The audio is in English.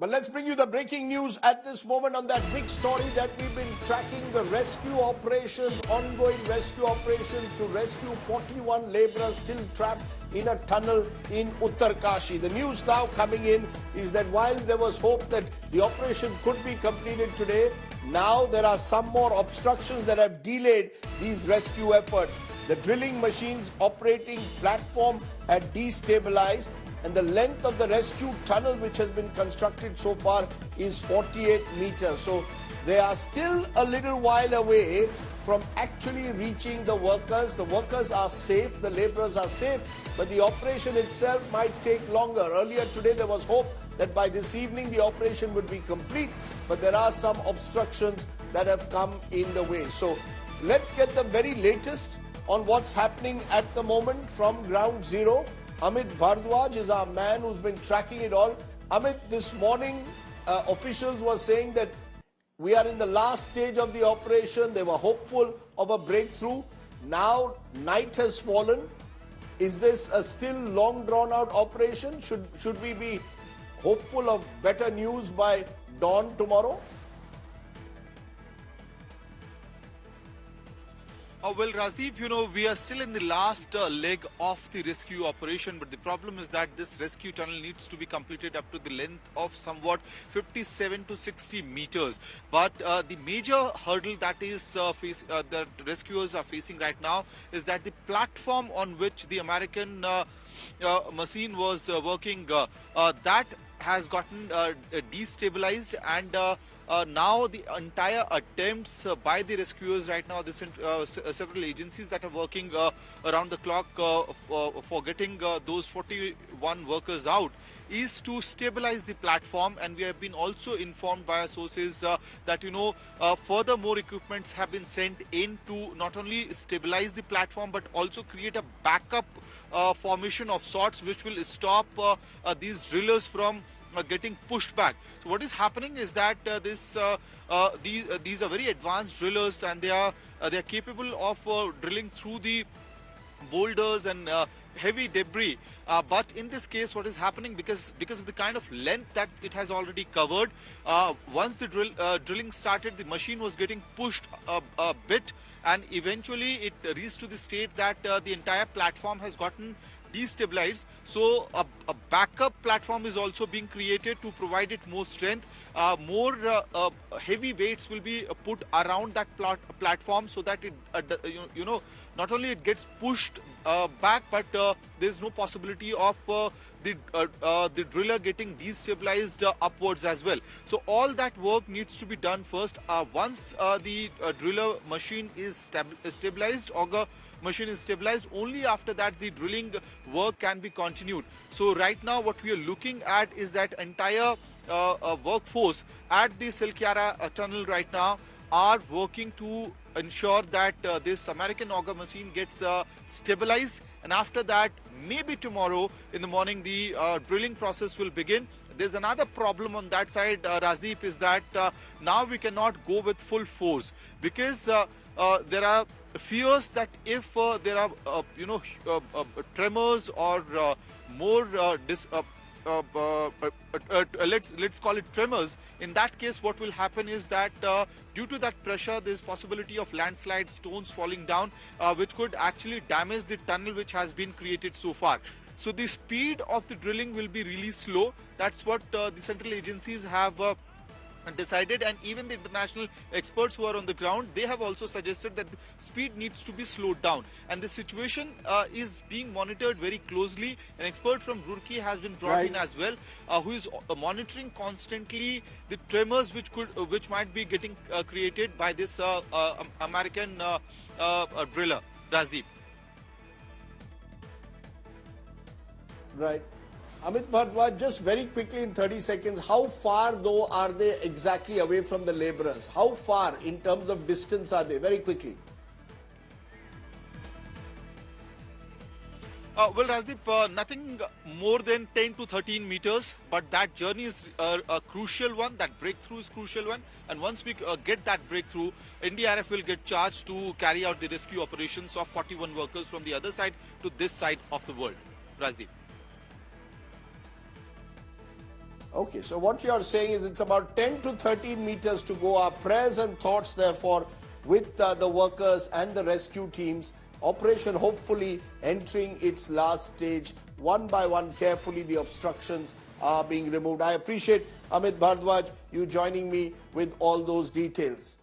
But let's bring you the breaking news at this moment on that big story that we've been tracking, the rescue operations, ongoing rescue operation to rescue 41 laborers still trapped in a tunnel in Uttarkashi. The news now coming in is that while there was hope that the operation could be completed today, now there are some more obstructions that have delayed these rescue efforts. The drilling machines operating platform had destabilized, and the length of the rescue tunnel which has been constructed so far is 48 meters. So they are still a little while away from actually reaching the workers. The workers are safe, the laborers are safe, but the operation itself might take longer. Earlier today there was hope that by this evening the operation would be complete, but there are some obstructions that have come in the way. So let's get the very latest on what's happening at the moment from ground zero. Amit Bhardwaj is our man who's been tracking it all. Amit, this morning officials were saying that we are in the last stage of the operation. They were hopeful of a breakthrough. Now night has fallen. Is this a still long drawn out operation? Should we be hopeful of better news by dawn tomorrow? Well, Rajdeep, we are still in the last leg of the rescue operation, but the problem is that this rescue tunnel needs to be completed up to the length of somewhat 57 to 60 meters. But the major hurdle that is that rescuers are facing right now is that the platform on which the American machine was working, that has gotten destabilized, and now the entire attempts by the rescuers right now, the several agencies that are working around the clock for getting those 41 workers out, is to stabilize the platform. And we have been also informed by our sources that furthermore equipments have been sent in to not only stabilize the platform but also create a backup formation of sorts which will stop these drillers from getting pushed back. So what is happening is that these are very advanced drillers, and they are capable of drilling through the boulders and heavy debris. But in this case, what is happening, because of the kind of length that it has already covered, once the drilling started, the machine was getting pushed a bit, and eventually it reached to the state that the entire platform has gotten destabilized. So a backup platform is also being created to provide it more strength. More heavy weights will be put around that platform so that it not only it gets pushed back, but there's no possibility of the driller getting destabilized upwards as well. So all that work needs to be done first. Once the driller machine is stabilized, auger machine is stabilized, only after that the drilling work can be continued. So right now what we are looking at is that entire workforce at the Silkyara tunnel right now are working to ensure that this American auger machine gets stabilized, and after that maybe tomorrow in the morning the drilling process will begin. There's another problem on that side, Rajdeep, is that now we cannot go with full force, because there are fears that if there are tremors or more let's call it tremors, in that case what will happen is that due to that pressure there's possibility of landslide, stones falling down, which could actually damage the tunnel which has been created so far. So the speed of the drilling will be really slow. That's what the central agencies have decided, and even the international experts who are on the ground, they have also suggested that the speed needs to be slowed down, and the situation is being monitored very closely. An expert from Roorkee has been brought in as well, who is monitoring constantly the tremors which might be getting created by this American driller. Rajdeep. Right. Amit Bhardwaj, just very quickly in 30 seconds, how far though are they exactly away from the laborers? How far in terms of distance are they? Very quickly. Well, Rajdeep, nothing more than 10 to 13 meters, but that journey is a crucial one. That breakthrough is crucial one, and once we get that breakthrough, NDRF will get charged to carry out the rescue operations of 41 workers from the other side to this side of the world. Rajdeep. Okay, so what you are saying is it's about 10 to 13 meters to go. Our prayers and thoughts, therefore, with the workers and the rescue teams. Operation hopefully entering its last stage. One by one, carefully, the obstructions are being removed. I appreciate, Amit Bhardwaj, you joining me with all those details.